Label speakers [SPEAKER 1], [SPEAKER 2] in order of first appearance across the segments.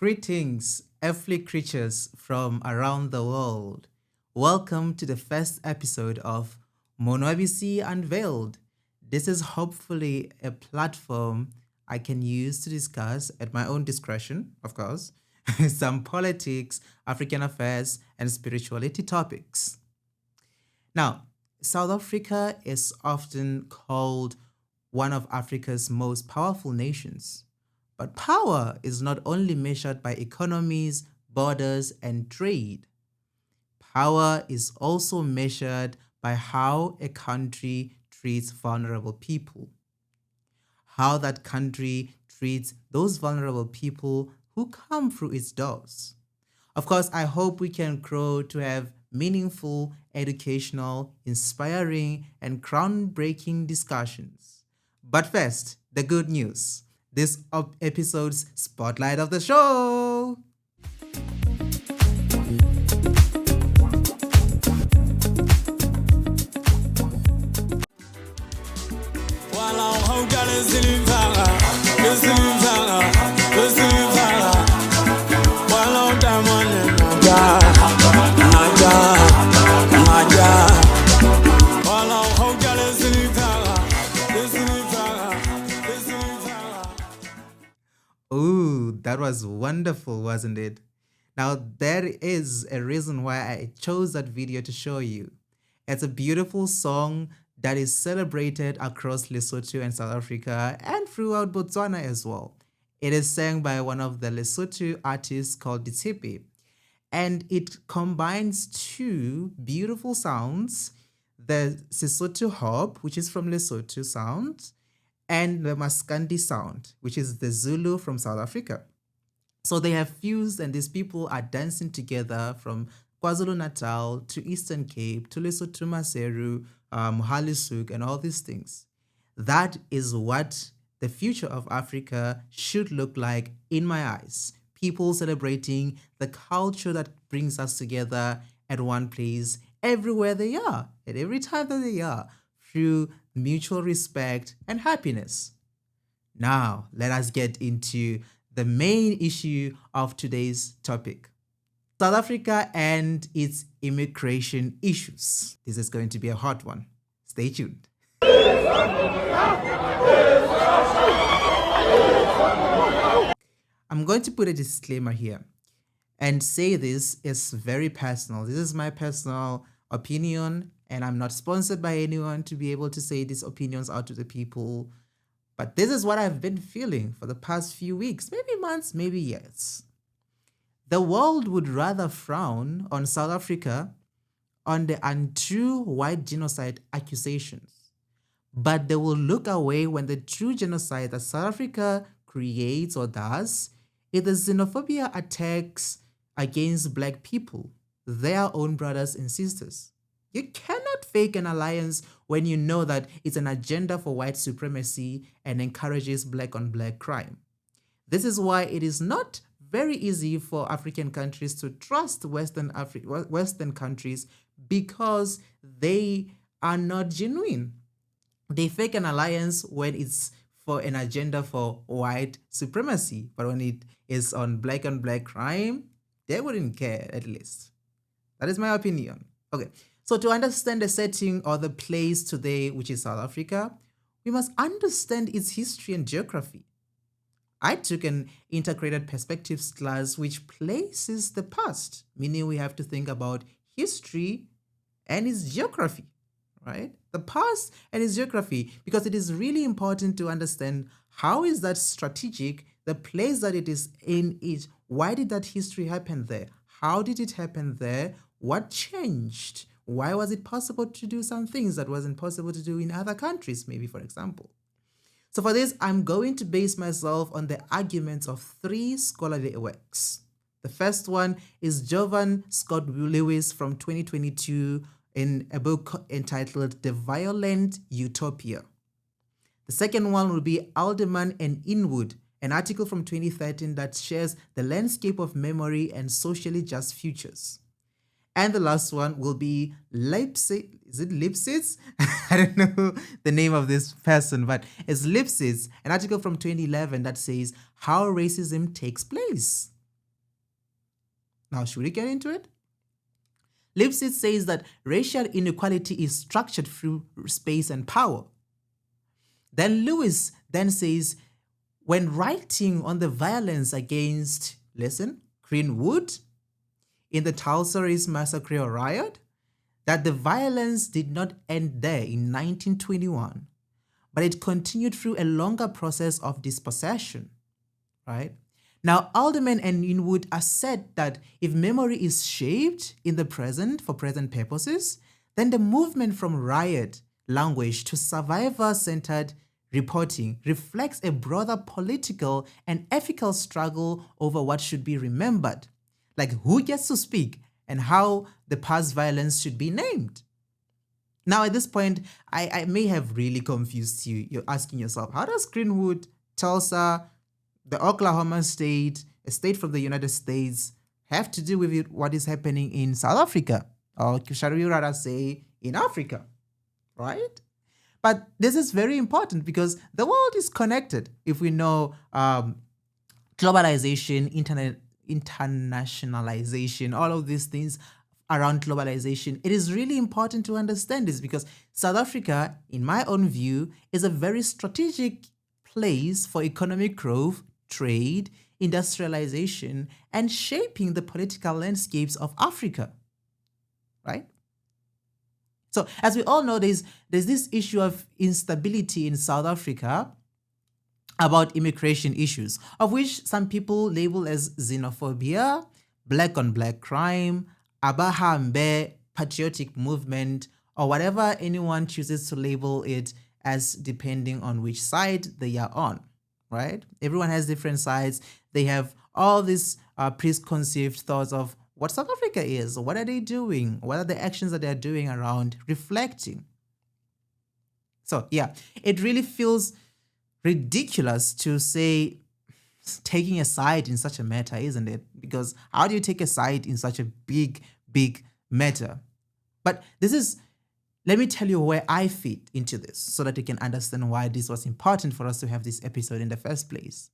[SPEAKER 1] Greetings, earthly creatures from around the world. Welcome to the first episode of Monwabisi Unveiled. This is hopefully a platform I can use to discuss at my own discretion, of course, some politics, African affairs, and spirituality topics. Now, South Africa is often called one of Africa's most powerful nations. But power is not only measured by economies, borders, and trade. Power is also measured by how a country treats vulnerable people, how that country treats those vulnerable people who come through its doors. Of course, I hope we can grow to have meaningful, educational, inspiring, and groundbreaking discussions. But first, the good news. This episode's spotlight of the show. Ooh, that was wonderful, wasn't it? Now, there is a reason why I chose that video to show you. It's a beautiful song that is celebrated across Lesotho and South Africa and throughout Botswana as well. It is sang by one of the Lesotho artists called Ditshipi, and it combines two beautiful sounds, the Sesotho hop, which is from Lesotho sound, and the Maskandi sound, which is the Zulu from South Africa. So they have fused, and these people are dancing together from KwaZulu Natal to Eastern Cape to Lesotho Maseru, Mohalisuk, and all these things. That is what the future of Africa should look like in my eyes. People celebrating the culture that brings us together at one place, everywhere they are, at every time that they are, through mutual respect and happiness. Now, let us get into the main issue of today's topic: South Africa and its immigration issues. This is going to be a hot one. Stay tuned. I'm going to put a disclaimer here and say this is very personal. This is my personal opinion, and I'm not sponsored by anyone to be able to say these opinions out to the people. But this is what I've been feeling for the past few weeks, maybe months, maybe years. The world would rather frown on South Africa on the untrue white genocide accusations, but they will look away when the true genocide that South Africa creates or does is the xenophobia attacks against black people, their own brothers and sisters. You cannot fake an alliance when you know that it's an agenda for white supremacy and encourages black on black crime. This is why it is not very easy for African countries to trust Western countries, because they are not genuine. They fake an alliance when it's for an agenda for white supremacy, but when it is on black crime, they wouldn't care, at least. That is my opinion. Okay, so to understand the setting or the place today, which is South Africa, we must understand its history and geography. I took an integrated perspectives class which places the past, meaning we have to think about history and its geography, right? The past and its geography, because it is really important to understand how is that strategic, the place that it is in it, why did that history happen there? How did it happen there? What changed? Why was it possible to do some things that wasn't possible to do in other countries, maybe, for example? So for this, I'm going to base myself on the arguments of three scholarly works. The first one is Jovan Scott Lewis from 2022 in a book entitled The Violent Utopia. The second one will be Alderman and Inwood, an article from 2013 that shares the landscape of memory and socially just futures. And the last one will be Leipzig. Is it Lipsitz? I don't know the name of this person, but it's Lipsitz, an article from 2011 that says how racism takes place. Now, should we get into it? Lipset says that racial inequality is structured through space and power. Then Lewis then says, when writing on the violence against, listen, Greenwood in the Tulsa Race Massacre or riot, that the violence did not end there in 1921, but it continued through a longer process of dispossession, right? Now, Alderman and Inwood assert that if memory is shaped in the present for present purposes, then the movement from riot language to survivor-centered reporting reflects a broader political and ethical struggle over what should be remembered, like who gets to speak and how the past violence should be named. Now, at this point, I may have really confused you. You're asking yourself, how does Greenwood, Tulsa, the Oklahoma state, a state from the United States, have to do with what is happening in South Africa? Or shall we rather say in Africa, right? But this is very important because the world is connected. If we know globalization, internationalization, all of these things around globalization, it is really important to understand this because South Africa, in my own view, is a very strategic place for economic growth, trade, industrialization, and shaping the political landscapes of Africa, right? So as we all know, there's this issue of instability in South Africa about immigration issues, of which some people label as xenophobia, black on black crime, abahambe, patriotic movement, or whatever anyone chooses to label it as depending on which side they are on, right? Everyone has different sides. They have all these preconceived thoughts of what South Africa is, what are they doing, what are the actions that they're doing around reflecting. So yeah, it really feels ridiculous to say taking a side in such a matter, isn't it? Because how do you take a side in such a big matter? But let me tell you where I fit into this so that you can understand why this was important for us to have this episode in the first place.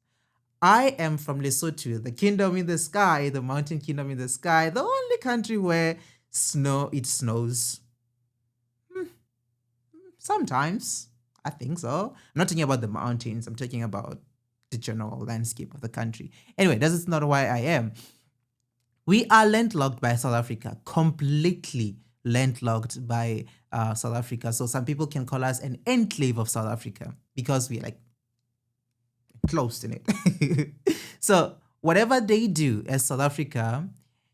[SPEAKER 1] I am from Lesotho, the kingdom in the sky, the mountain kingdom in the sky, the only country where it snows. Sometimes, I think so. I'm not talking about the mountains, I'm talking about the general landscape of the country. Anyway, this is not why I am. We are landlocked by South Africa, completely landlocked by South Africa. So some people can call us an enclave of South Africa because we're like close in it. So whatever they do as South Africa,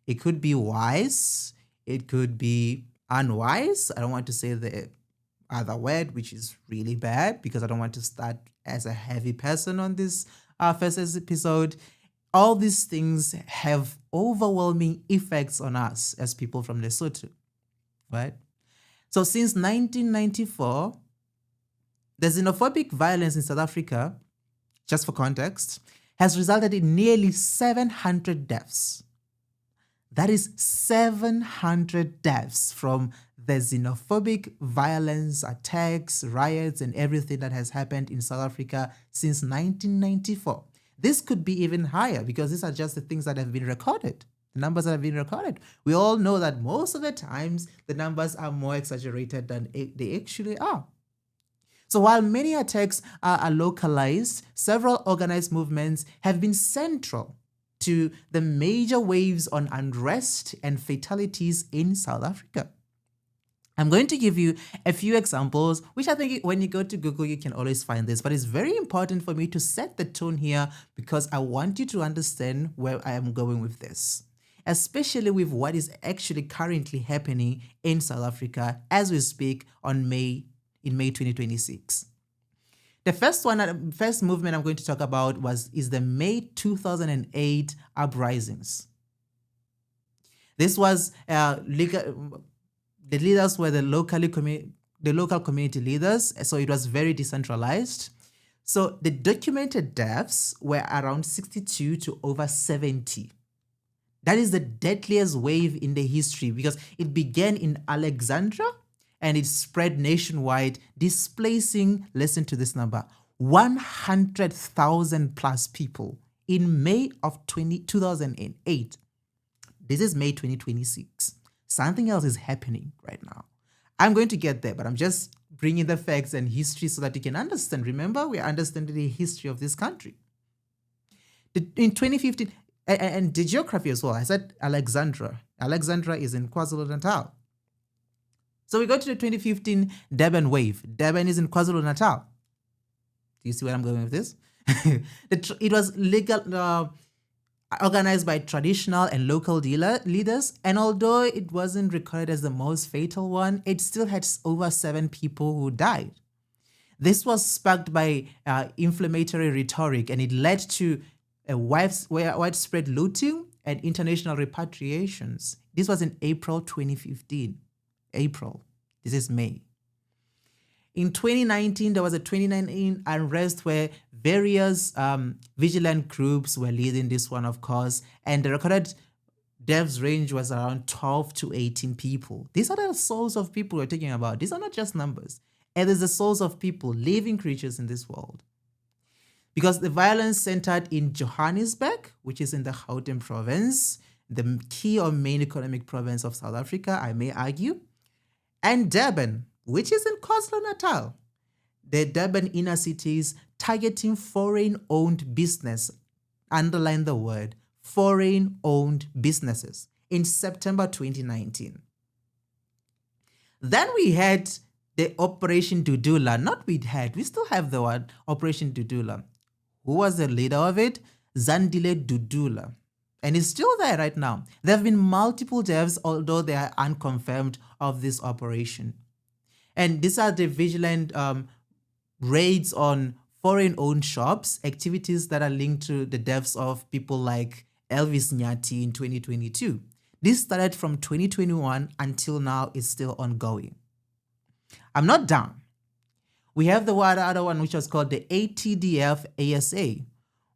[SPEAKER 1] it could be wise, it could be unwise. I don't want to say the other word, which is really bad because I don't want to start as a heavy person on this first episode. All these things have overwhelming effects on us as people from Lesotho, right? So since 1994, the xenophobic violence in South Africa, just for context, has resulted in nearly 700 deaths. That is 700 deaths from the xenophobic violence, attacks, riots, and everything that has happened in South Africa since 1994. This could be even higher because these are just the things that have been recorded, the numbers that have been recorded. We all know that most of the times the numbers are more exaggerated than they actually are. So while many attacks are localized, several organized movements have been central to the major waves on unrest and fatalities in South Africa. I'm going to give you a few examples, which I think when you go to Google, you can always find this. But it's very important for me to set the tone here because I want you to understand where I am going with this, especially with what is actually currently happening in South Africa as we speak in May 2026. The first movement I'm going to talk about is the May 2008 uprisings. This was the leaders were the local community leaders, so it was very decentralized. So the documented deaths were around 62 to over 70. That is the deadliest wave in the history because it began in Alexandria and it spread nationwide, displacing, listen to this number, 100,000 plus people in May of 2008. This is May 2026. Something else is happening right now. I'm going to get there, but I'm just bringing the facts and history so that you can understand. Remember, we are understanding the history of this country. In 2015, and the geography as well. I said Alexandra. Alexandra is in KwaZulu-Natal. So we go to the 2015 Durban wave. Durban is in KwaZulu-Natal. Do you see where I'm going with this? It was legal, organized by traditional and local leaders, and although it wasn't recorded as the most fatal one, it still had over 7 people who died. This was sparked by inflammatory rhetoric, and it led to a widespread looting and international repatriations. This was in April 2015. April. This is May. In 2019, there was a 2019 unrest where various vigilant groups were leading this one, of course, and the recorded deaths range was around 12 to 18 people. These are the souls of people we're talking about. These are not just numbers. It is the souls of people, living creatures in this world. Because the violence centered in Johannesburg, which is in the Gauteng province, the key or main economic province of South Africa, I may argue, and Durban, which is in KwaZulu-Natal. The Durban inner cities targeting foreign-owned business, underline the word, foreign-owned businesses, in September 2019. Then we had the Operation Dudula. We still have the word Operation Dudula. Who was the leader of it? Zandile Dudula. And it's still there right now. There have been multiple deaths, although they are unconfirmed, of this operation. And these are the vigilant raids on foreign-owned shops, activities that are linked to the deaths of people like Elvis Nyati in 2022. This started from 2021 until now is still ongoing. I'm not done. We have the other one, which was called the ATDF ASA,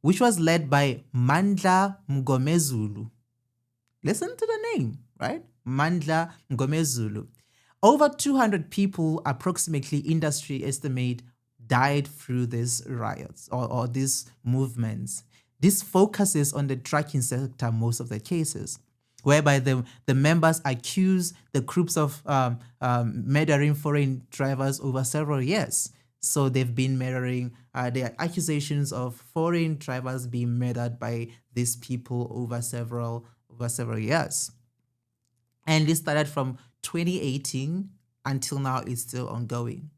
[SPEAKER 1] which was led by Mandla Mngomezulu. Listen to the name, right? Mandla Mngomezulu. Over 200 people, approximately, industry estimate, died through these riots or these movements. This focuses on the trucking sector, most of the cases, whereby the members accuse the groups of murdering foreign drivers over several years. So they've been murdering, there are accusations of foreign drivers being murdered by these people over several years. And this started from 2018 until now is still ongoing.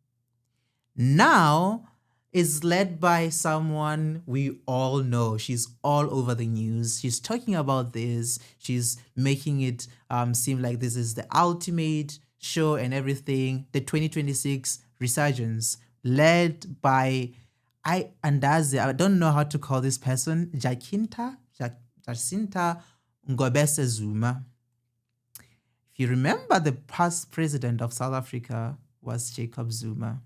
[SPEAKER 1] Now is led by someone we all know. She's all over the news. She's talking about this. She's making it seem like this is the ultimate show and everything. The 2026 resurgence led by, I don't know how to call this person, Jacinta Ngobese Zuma. If you remember, the past president of South Africa was Jacob Zuma.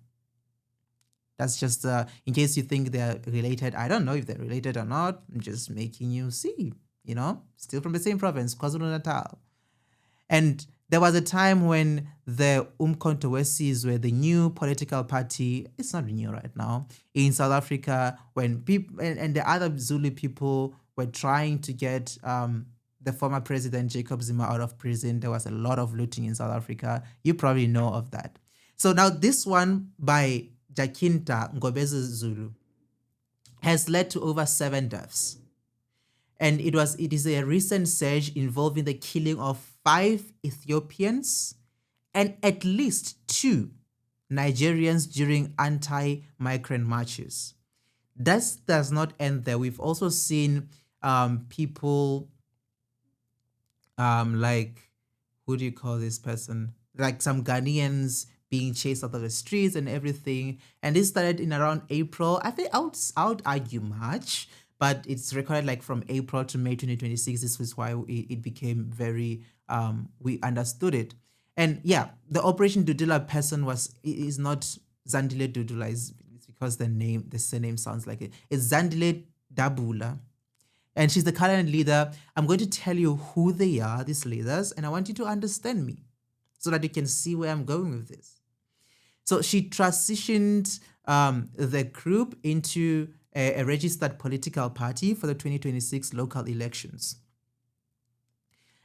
[SPEAKER 1] That's just in case you think they're related. I don't know if they're related or not. I'm just making you see, still from the same province, KwaZulu-Natal. And there was a time when the Umkhonto weSizwe were the new political party. It's not new right now in South Africa, when people and the other Zulu people were trying to get the former president Jacob Zuma out of prison. There was a lot of looting in South Africa. You probably know of that. So now this one by Jacinta Ngobese Zulu has led to over 7 deaths. And it is a recent surge involving the killing of 5 Ethiopians and at least 2 Nigerians during anti-migrant marches. This does not end there. We've also seen people like, who do you call this person? Like some Ghanaians being chased out of the streets and everything. And this started in around April. I think I would argue March, but it's recorded like from April to May 2026. This was why it became very, we understood it. And yeah, the Operation Dudula person is not Zandile Dudula, it's because the surname sounds like it. It's Zandile Dabula. And she's the current leader. I'm going to tell you who they are, these leaders, and I want you to understand me so that you can see where I'm going with this. So she transitioned the group into a registered political party for the 2026 local elections.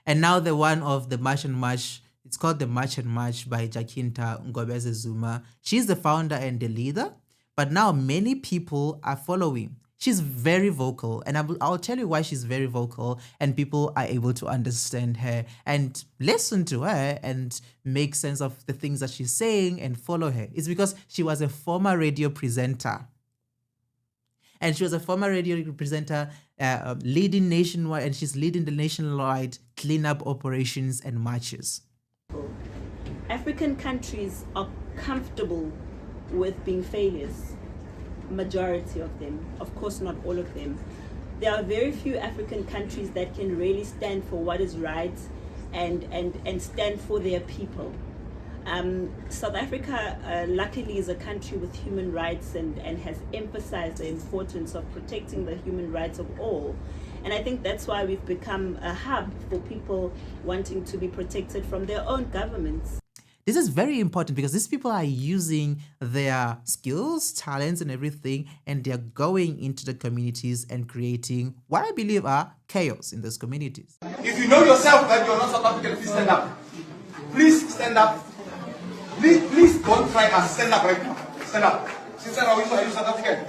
[SPEAKER 1] And now the one of the March and March, it's called the March and March by Jacinta Ngobese Zuma. She's the founder and the leader, but now many people are following. She's very vocal, and I'll tell you why she's very vocal, and people are able to understand her and listen to her and make sense of the things that she's saying and follow her. It's because she was a former radio presenter. And she was a former radio presenter, leading nationwide, and she's leading the nationwide cleanup operations and marches.
[SPEAKER 2] African countries are comfortable with being failures. Majority of them, of course not all of them. There are very few African countries that can really stand for what is right and stand for their people. South Africa luckily is a country with human rights and has emphasized the importance of protecting the human rights of all. And I think that's why we've become a hub for people wanting to be protected from their own governments.
[SPEAKER 1] This is very important because these people are using their skills, talents, and everything, and they're going into the communities and creating what I believe are chaos in those communities.
[SPEAKER 3] If you know yourself that you're not South African, please stand up. Please stand up. Please don't try and stand up right now. Stand up. Sister, are you South African?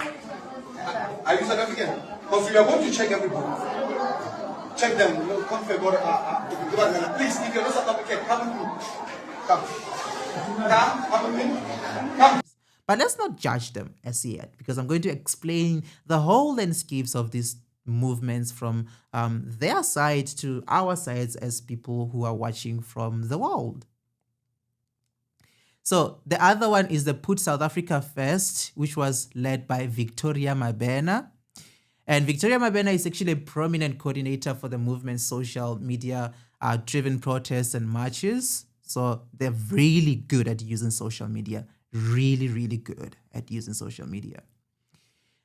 [SPEAKER 3] Are you South African? Because we are going to check everybody. Check them. Please, if you're not South African, come with me. Come. Come with me. Come.
[SPEAKER 1] But let's not judge them as yet, because I'm going to explain the whole landscapes of these movements from their side to our sides as people who are watching from the world. So the other one is the Put South Africa First, which was led by Victoria Mabena. And Victoria Mabena is actually a prominent coordinator for the movement's social media driven protests and marches. So they're really good at using social media, really, really good at using social media.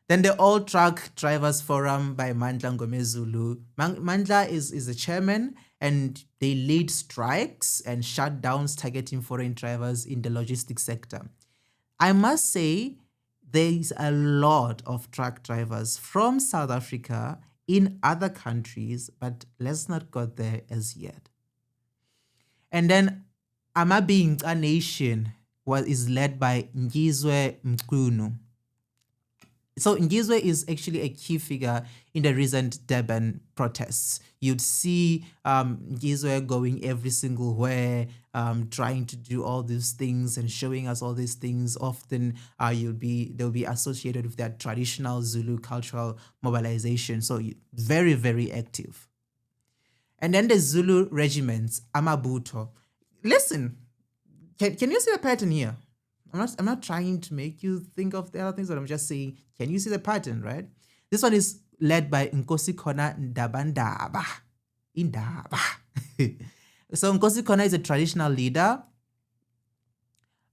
[SPEAKER 1] Then the All Truck Drivers Forum by Mandla Ngomezulu. Mandla is the chairman, and they lead strikes and shutdowns targeting foreign drivers in the logistics sector. I must say, there is a lot of truck drivers from South Africa in other countries, but let's not go there as yet. And then Amabinga Nation is led by Ngizwe Mkunu. So Ngizwe is actually a key figure in the recent Durban protests. You'd see Ngizwe going every single where, trying to do all these things and showing us all these things. Often they'll be associated with that traditional Zulu cultural mobilization. So very, very active. And then the Zulu regiments, Amabuto. Listen, can you see the pattern here? I'm not trying to make you think of the other things, but I'm just saying, can you see the pattern, right? This one is led by Nkosi Khona Ndabandaba. Indaba. So Nkosi Khona is a traditional leader.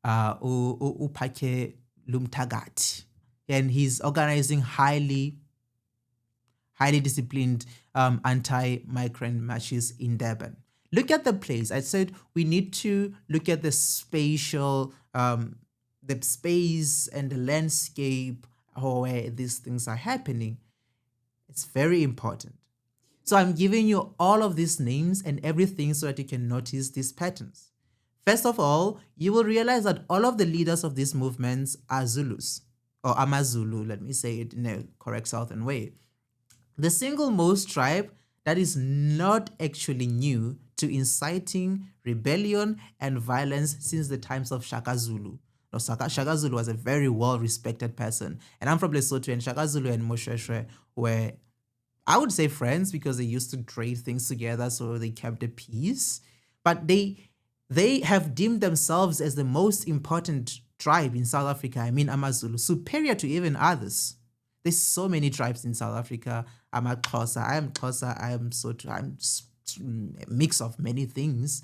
[SPEAKER 1] Upake Lumtagati. And he's organizing highly disciplined anti-migrant marches in Durban. Look at the place. I said we need to look at the spatial, the space and the landscape where these things are happening. It's very important. So I'm giving you all of these names and everything so that you can notice these patterns. First of all, you will realize that all of the leaders of these movements are Zulus, or Amazulu, let me say it in a correct Southern way. The single most tribe that is not actually new to inciting rebellion and violence since the times of Shaka Zulu. Now, Shaka Zulu was a very well-respected person. And I'm from Lesotho, and Shaka Zulu and Moshweshwe were, I would say, friends because they used to trade things together, so they kept the peace. But they have deemed themselves as the most important tribe in South Africa. I mean, Amazulu, superior to even others. There's so many tribes in South Africa. I'm a Xhosa, I am Xhosa, I am Sotho, I'm a mix of many things.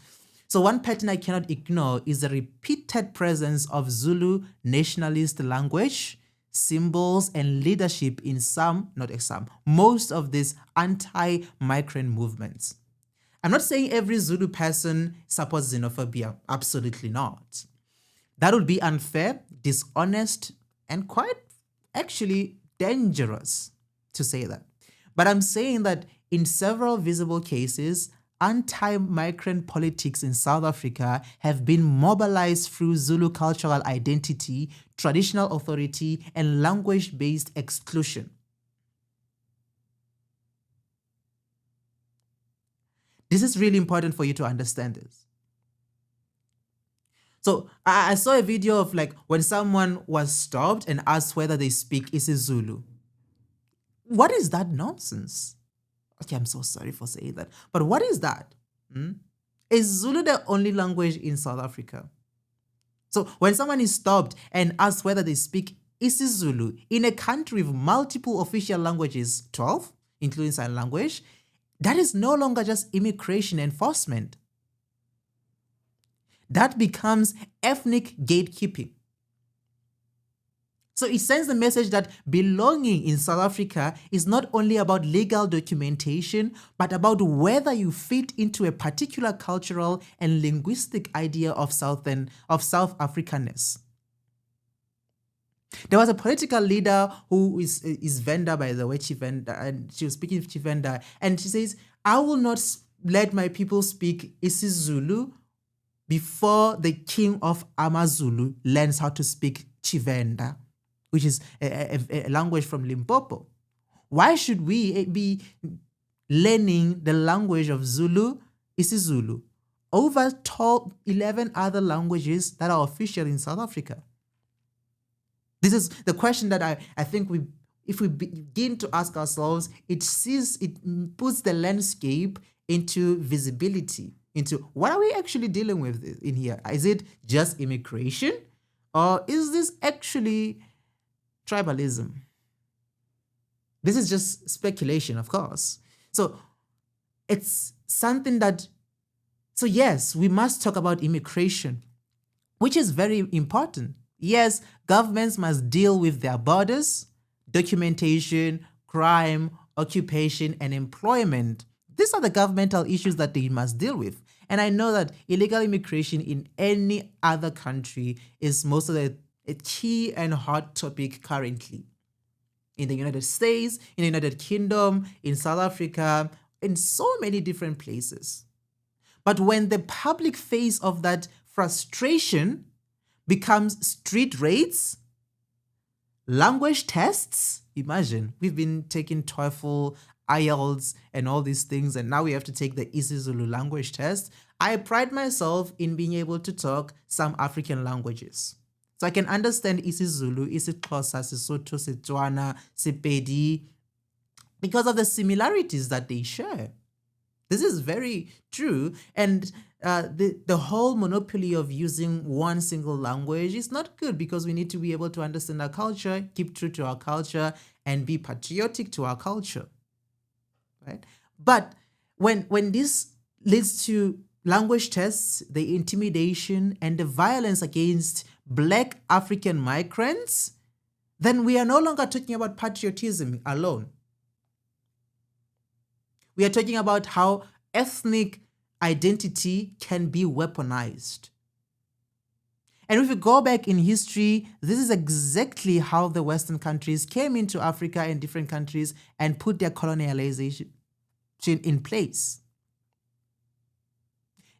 [SPEAKER 1] So one pattern I cannot ignore is the repeated presence of Zulu nationalist language, symbols, and leadership in most of these anti-migrant movements. I'm not saying every Zulu person supports xenophobia. Absolutely not. That would be unfair, dishonest, and quite actually dangerous to say that. But I'm saying that in several visible cases, anti-migrant politics in South Africa have been mobilized through Zulu cultural identity, traditional authority, and language-based exclusion. This is really important for you to understand this. So I saw a video of like when someone was stopped and asked whether they speak isiZulu. What is that nonsense? Okay, I'm so sorry for saying that. But what is that? Is Zulu the only language in South Africa? So when someone is stopped and asked whether they speak isiZulu in a country with multiple official languages, 12, including sign language, that is no longer just immigration enforcement. That becomes ethnic gatekeeping. So it sends the message that belonging in South Africa is not only about legal documentation, but about whether you fit into a particular cultural and linguistic idea of South Africanness. There was a political leader who is Venda, by the way, Chivenda, and she was speaking of Chivenda, and she says, I will not let my people speak isiZulu before the king of Amazulu learns how to speak Chivenda, which is a language from Limpopo. Why should we be learning the language of Zulu, isiZulu, over 11 other languages that are official in South Africa? This is the question that I think if we begin to ask ourselves, it puts the landscape into visibility, into what are we actually dealing with in here? Is it just immigration, or is this actually tribalism? This is just speculation, of course. So it's something that, so yes, we must talk about immigration, which is very important. Yes, governments must deal with their borders, documentation, crime, occupation, and employment. These are the governmental issues that they must deal with. And I know that illegal immigration in any other country is most of a key and hot topic currently. In the United States, in the United Kingdom, in South Africa, in so many different places. But when the public face of that frustration becomes street raids, language tests, imagine, we've been taking TOEFL, IELTS, and all these things, and now we have to take the isiZulu language test. I pride myself in being able to talk some African languages. So I can understand isiZulu, isiXhosa, Sesotho, Setswana, Sepedi, because of the similarities that they share. This is very true. And the whole monopoly of using one single language is not good, because we need to be able to understand our culture, keep true to our culture, and be patriotic to our culture. Right? But when this leads to language tests, the intimidation, and the violence against Black African migrants, then we are no longer talking about patriotism alone. We are talking about how ethnic identity can be weaponized. And if we go back in history, this is exactly how the Western countries came into Africa and different countries and put their colonialization in place.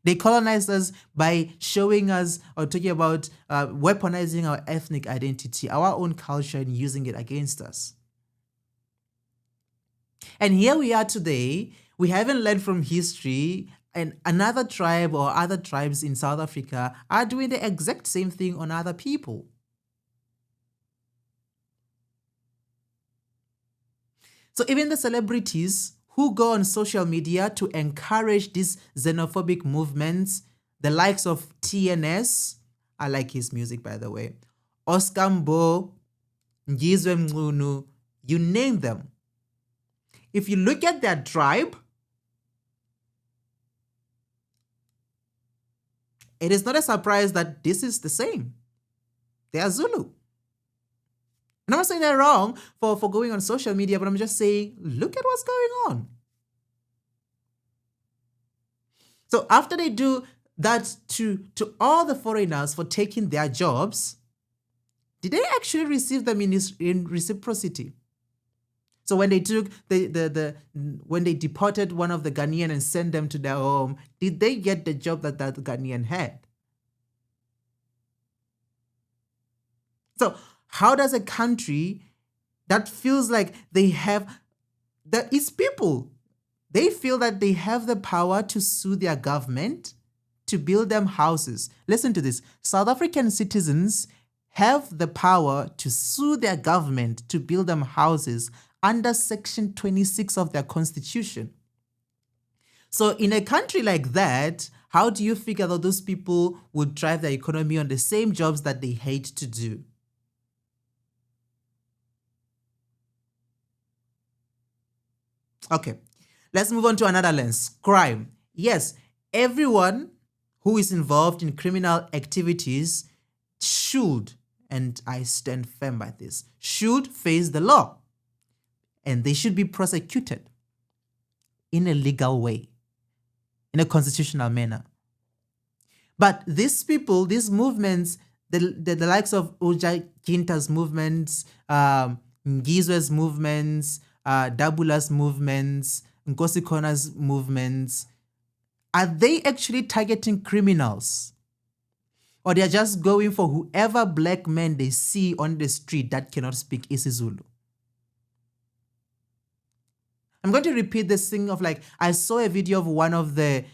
[SPEAKER 1] They colonized us by showing us or talking about weaponizing our ethnic identity, our own culture, and using it against us. And here we are today. We haven't learned from history, and another tribe or other tribes in South Africa are doing the exact same thing on other people. So even the celebrities who go on social media to encourage these xenophobic movements, the likes of TNS, I like his music, by the way, Oscar Mbo, Ngizwe Mngunu, you name them. If you look at their tribe, it is not a surprise that this is the same. They are Zulu. And I'm not saying they're wrong for going on social media, but I'm just saying, look at what's going on. So after they do that to all the foreigners for taking their jobs, did they actually receive them in reciprocity? So when they took when they deported one of the Ghanaian and sent them to their home, did they get the job that that Ghanaian had? So how does a country that feels like they have, that its people, they feel that they have the power to sue their government to build them houses. Listen to this. South African citizens have the power to sue their government to build them houses under Section 26 of their constitution. So in a country like that, how do you figure that those people would drive their economy on the same jobs that they hate to do? Okay, let's move on to another lens. Crime. Yes, everyone who is involved in criminal activities should, and I stand firm by this, should face the law. And they should be prosecuted in a legal way, in a constitutional manner. But these people, these movements, the likes of Uja Kinta's movements, Ngizwe's movements, Dabula's movements, Nkosi Kona's movements, are they actually targeting criminals? Or they're just going for whoever black man they see on the street that cannot speak isiZulu? I'm going to repeat this thing of like, I saw a video of one of the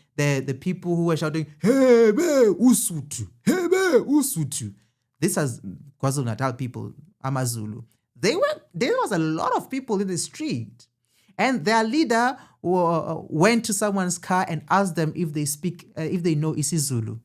[SPEAKER 1] people who were shouting, Hebe Usutu, Hebe Usutu. This is KwaZulu-Natal people, Amazulu. There was a lot of people in the street. And their leader went to someone's car and asked them if they speak, if they know isiZulu.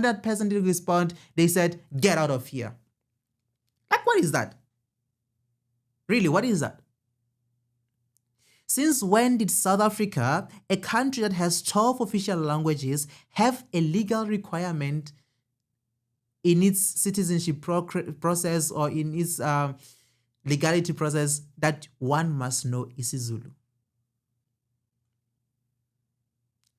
[SPEAKER 1] That person didn't respond. They said, get out of here. Like, what is that? Really, what is that? Since when did South Africa, a country that has 12 official languages, have a legal requirement in its citizenship process or in its legality process that one must know isiZulu?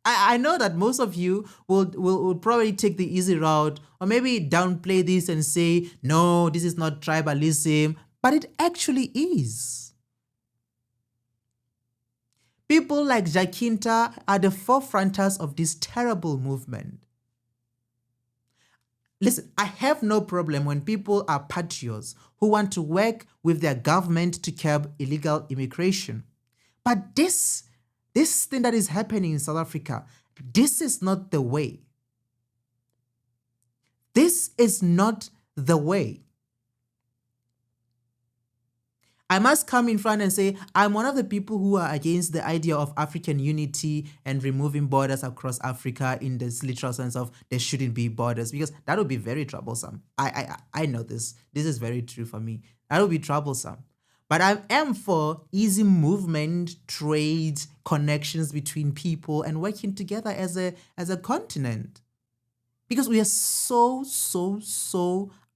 [SPEAKER 1] I know that most of you will probably take the easy route or maybe downplay this and say, no, this is not tribalism, but it actually is. People like Jacinta are the forefronters of this terrible movement. Listen, I have no problem when people are patriots who want to work with their government to curb illegal immigration. But this thing that is happening in South Africa, this is not the way. This is not the way. I must come in front and say, I'm one of the people who are against the idea of African unity and removing borders across Africa in this literal sense of there shouldn't be borders, because that would be very troublesome. I know this. This is very true for me. That would be troublesome. But I am for easy movement, trade, connections between people and working together as a continent. Because we are so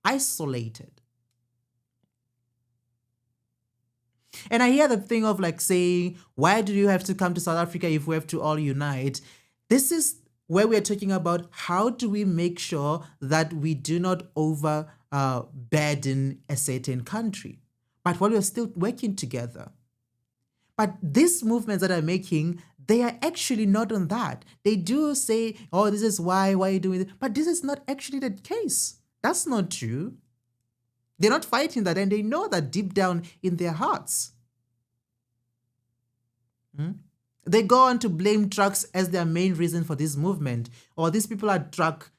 [SPEAKER 1] isolated. And I hear the thing of like saying, why do you have to come to South Africa if we have to all unite? This is where we're talking about how do we make sure that we do not burden a certain country, but while we're still working together. But these movements that I'm making, they are actually not on that. They do say, oh, this is why are you doing it? But this is not actually the case. That's not true. They're not fighting that, and they know that deep down in their hearts. They go on to blame trucks as their main reason for this movement. Or these people are truck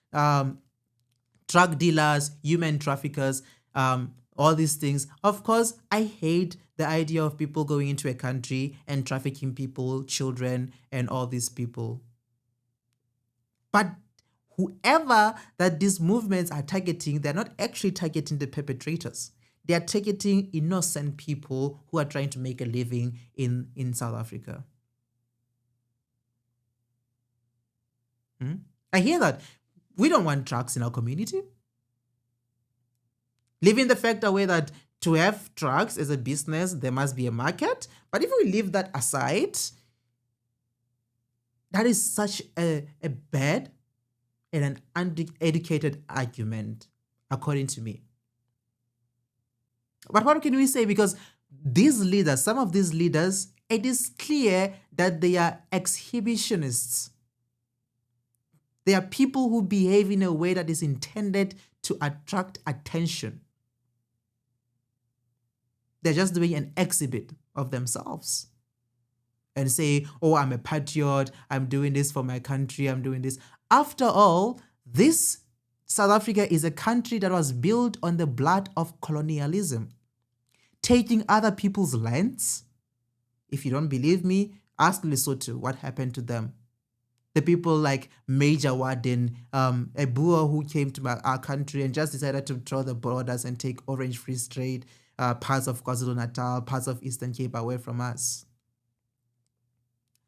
[SPEAKER 1] dealers, human traffickers, all these things. Of course, I hate the idea of people going into a country and trafficking people, children, and all these people. But whoever that these movements are targeting, they're not actually targeting the perpetrators. They are targeting innocent people who are trying to make a living in South Africa. I hear that. We don't want trucks in our community. Leaving the fact away that to have drugs as a business, there must be a market. But if we leave that aside, that is such a bad and an uneducated argument, according to me. But what can we say? Because these leaders, some of these leaders, it is clear that they are exhibitionists. They are people who behave in a way that is intended to attract attention. They're just doing an exhibit of themselves and say, oh, I'm a patriot, I'm doing this for my country, I'm doing this. After all, this South Africa is a country that was built on the blood of colonialism, taking other people's lands. If you don't believe me, ask Lesotho what happened to them. The people like Major Warden, a Boer who came to our country and just decided to draw the borders and take Orange Free State, parts of KwaZulu-Natal, parts of Eastern Cape away from us.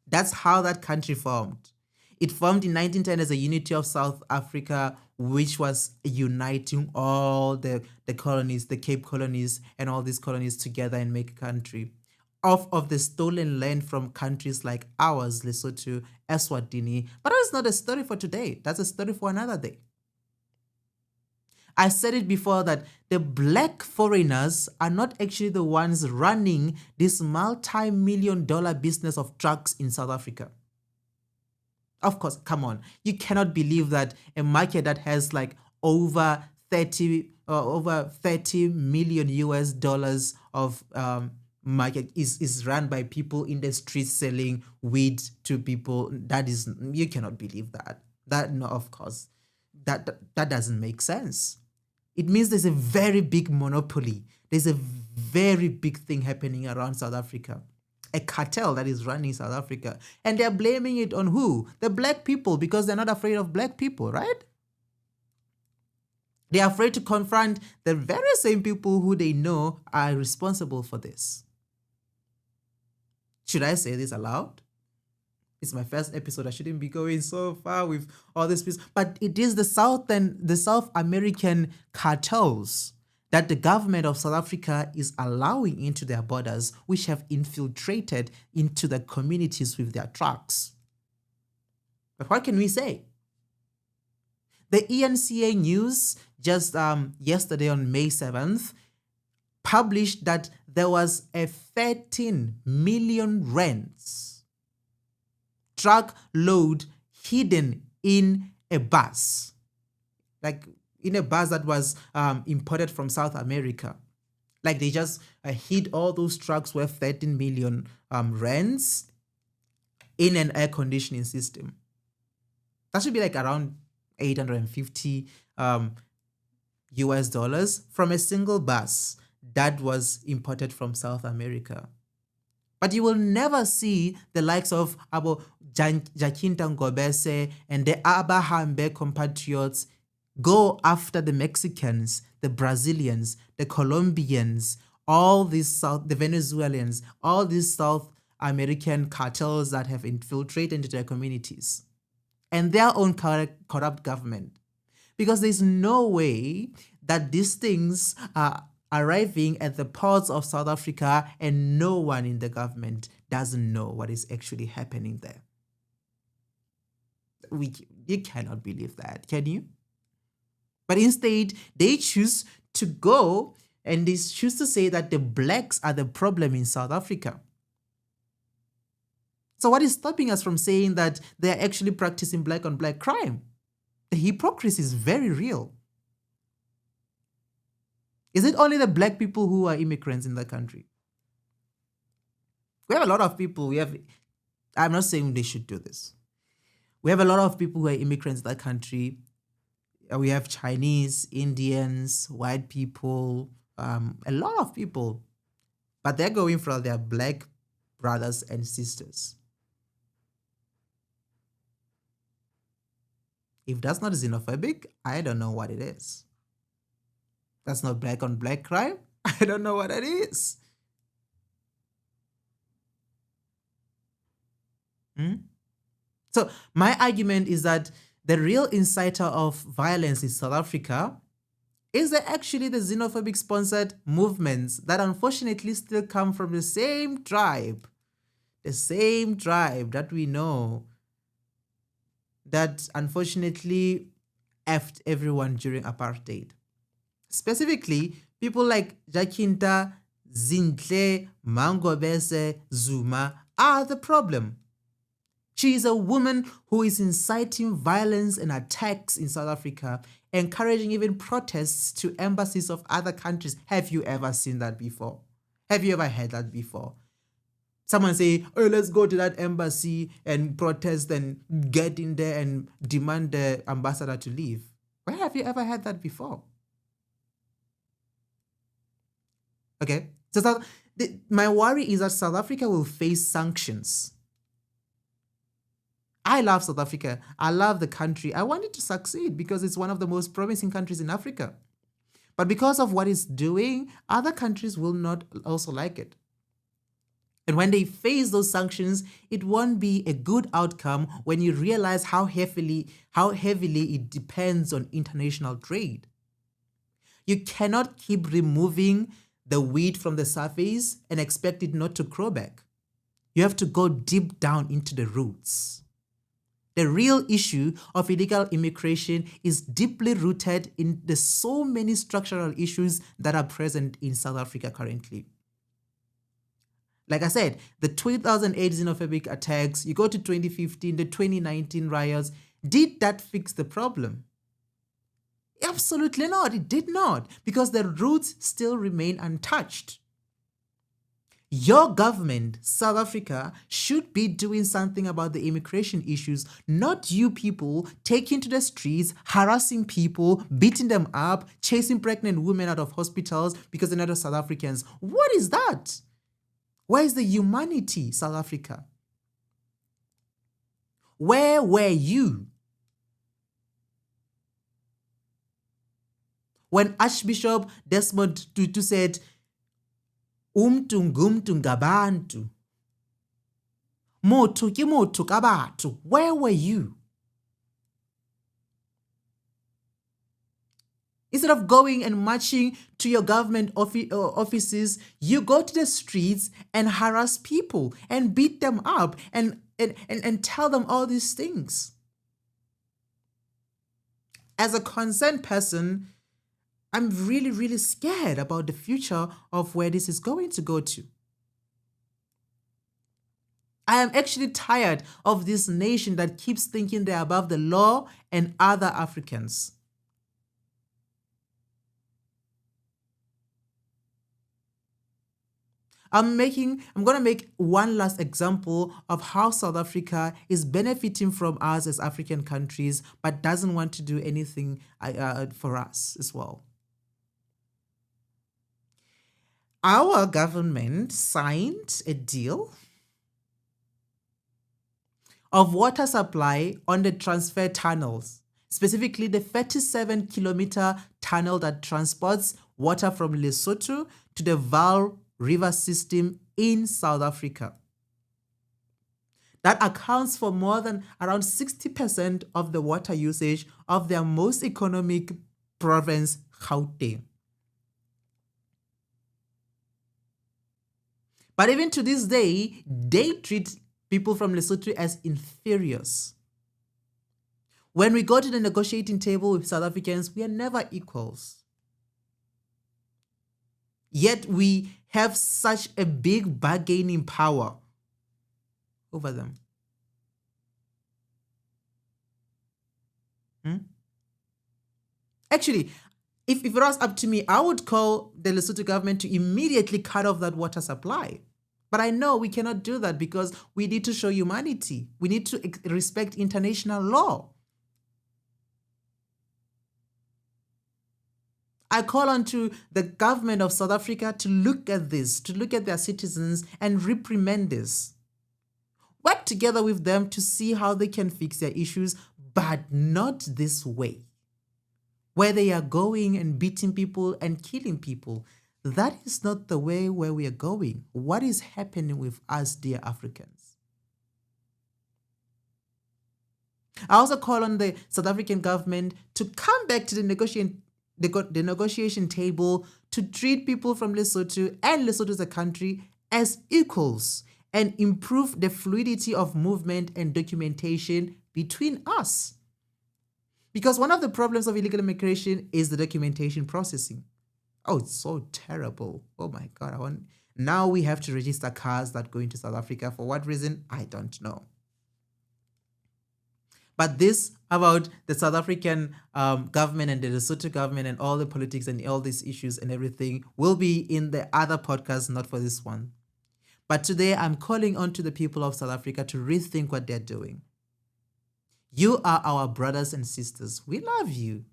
[SPEAKER 1] That's how that country formed. It formed in 1910 as a unity of South Africa, which was uniting all the colonies, the Cape colonies, and all these colonies together and make a country. Off of the stolen land from countries like ours, Lesotho, Eswatini. But that's not a story for today. That's a story for another day. I said it before that the black foreigners are not actually the ones running this multi-million-dollar business of drugs in South Africa. Of course, come on. You cannot believe that a market that has like over 30 million US dollars of market is run by people in the streets selling weed to people. That is, you cannot believe that. No, of course, that doesn't make sense. It means there's a very big monopoly. There's a very big thing happening around South Africa. A cartel that is running South Africa. And they're blaming it on who? The black people, because they're not afraid of black people, right? They're afraid to confront the very same people who they know are responsible for this. Should I say this aloud? It's my first episode. I shouldn't be going so far with all this piece. But it is the South American cartels that the government of South Africa is allowing into their borders, which have infiltrated into the communities with their trucks. But what can we say? The ENCA News just yesterday on May 7th published that there was a 13 million rands truck load hidden in a bus, like in a bus that was imported from South America. Like they just hid all those trucks worth 13 million rands in an air conditioning system. That should be like around 850 US dollars from a single bus that was imported from South America. But you will never see the likes of Abo Jacinta Ngobese and the Abahambe compatriots go after the Mexicans, the Brazilians, the Colombians, the Venezuelans, all these South American cartels that have infiltrated into their communities and their own corrupt government. Because there's no way that these things are arriving at the ports of South Africa and no one in the government doesn't know what is actually happening there. You cannot believe that, can you? But instead, they choose to go and they choose to say that the blacks are the problem in South Africa. So what is stopping us from saying that they're actually practicing black on black crime? The hypocrisy is very real. Is it only the black people who are immigrants in the country? We have a lot of people. I'm not saying they should do this. We have a lot of people who are immigrants in the country. We have Chinese, Indians, white people, a lot of people. But they're going for their black brothers and sisters. If that's not xenophobic, I don't know what it is. That's not black on black crime. I don't know what that is. So my argument is that the real inciter of violence in South Africa Is there actually the xenophobic sponsored movements that unfortunately still come from the same tribe that we know that unfortunately effed everyone during apartheid. Specifically, people like Jacinta, Zinhle, Monwabisi, Zuma are the problem. She is a woman who is inciting violence and attacks in South Africa, encouraging even protests to embassies of other countries. Have you ever seen that before? Have you ever heard that before? Someone say, oh, let's go to that embassy and protest and get in there and demand the ambassador to leave. Where have you ever heard that before? Okay, so my worry is that South Africa will face sanctions. I love South Africa. I love the country. I want it to succeed because it's one of the most promising countries in Africa. But because of what it's doing, other countries will not also like it. And when they face those sanctions, it won't be a good outcome when you realize how heavily it depends on international trade. You cannot keep removing the weed from the surface and expect it not to grow back. You have to go deep down into the roots. The real issue of illegal immigration is deeply rooted in the so many structural issues that are present in South Africa currently. Like I said, the 2008 xenophobic attacks, you go to 2015, the 2019 riots, did that fix the problem? Absolutely not. It did not, because the roots still remain untouched. Your government, South Africa, should be doing something about the immigration issues, not you people taking to the streets, harassing people, beating them up, chasing pregnant women out of hospitals because they're not South Africans. What is that? Where is the humanity, South Africa? Where were you when Archbishop Desmond Tutu said, umntu ngumntu ngabantu, motho ke motho ka batho? Where were you? Instead of going and marching to your government offices, you go to the streets and harass people and beat them up and tell them all these things. As a concerned person, I'm really, really scared about the future of where this is going to go to. I am actually tired of this nation that keeps thinking they're above the law and other Africans. I'm going to make one last example of how South Africa is benefiting from us as African countries, but doesn't want to do anything for us as well. Our government signed a deal of water supply on the transfer tunnels, specifically the 37-kilometer tunnel that transports water from Lesotho to the Vaal River system in South Africa. That accounts for more than around 60% of the water usage of their most economic province, Gauteng. But even to this day, they treat people from Lesotho as inferiors. When we go to the negotiating table with South Africans, we are never equals. Yet we have such a big bargaining power over them. Actually, if it was up to me, I would call the Lesotho government to immediately cut off that water supply. But I know we cannot do that because we need to show humanity. We need to respect international law. I call on to the government of South Africa to look at this, to look at their citizens and reprimand this. Work together with them to see how they can fix their issues, but not this way, where they are going and beating people and killing people. That is not the way where we are going. What is happening with us, dear Africans? I also call on the South African government to come back to the the negotiation table to treat people from Lesotho and Lesotho as a country as equals and improve the fluidity of movement and documentation between us. Because one of the problems of illegal immigration is the documentation processing. Oh, it's so terrible. Oh my God. Now we have to register cars that go into South Africa. For what reason? I don't know. But this about the South African government and the Lesotho government and all the politics and all these issues and everything will be in the other podcast, not for this one. But today I'm calling on to the people of South Africa to rethink what they're doing. You are our brothers and sisters. We love you.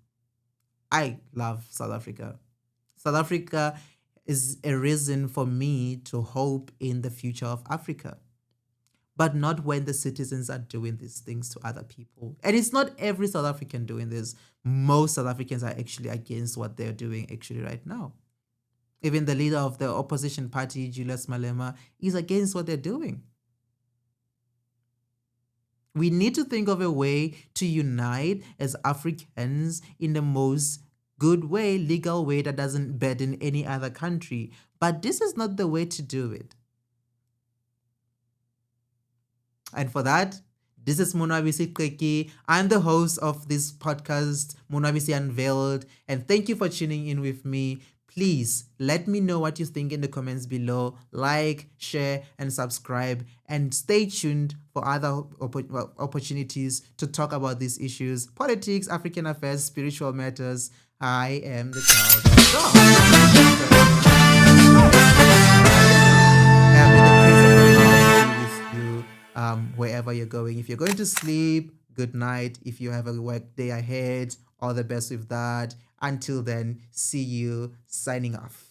[SPEAKER 1] I love South Africa. South Africa is a reason for me to hope in the future of Africa. But not when the citizens are doing these things to other people. And it's not every South African doing this. Most South Africans are actually against what they're doing actually right now. Even the leader of the opposition party, Julius Malema, is against what they're doing. We need to think of a way to unite as Africans in the most good way, legal way that doesn't burden any other country. But this is not the way to do it. And for that, this is Monwabisi Unveiled. I'm the host of this podcast, Monwabisi Unveiled. And thank you for tuning in with me. Please let me know what you think in the comments below. Like, share, and subscribe. And stay tuned for other opportunities to talk about these issues. Politics, African affairs, spiritual matters. I am the child of God. And with the grace of God be with you wherever you're going. If you're going to sleep, good night. If you have a work day ahead, all the best with that. Until then, see you. Signing off.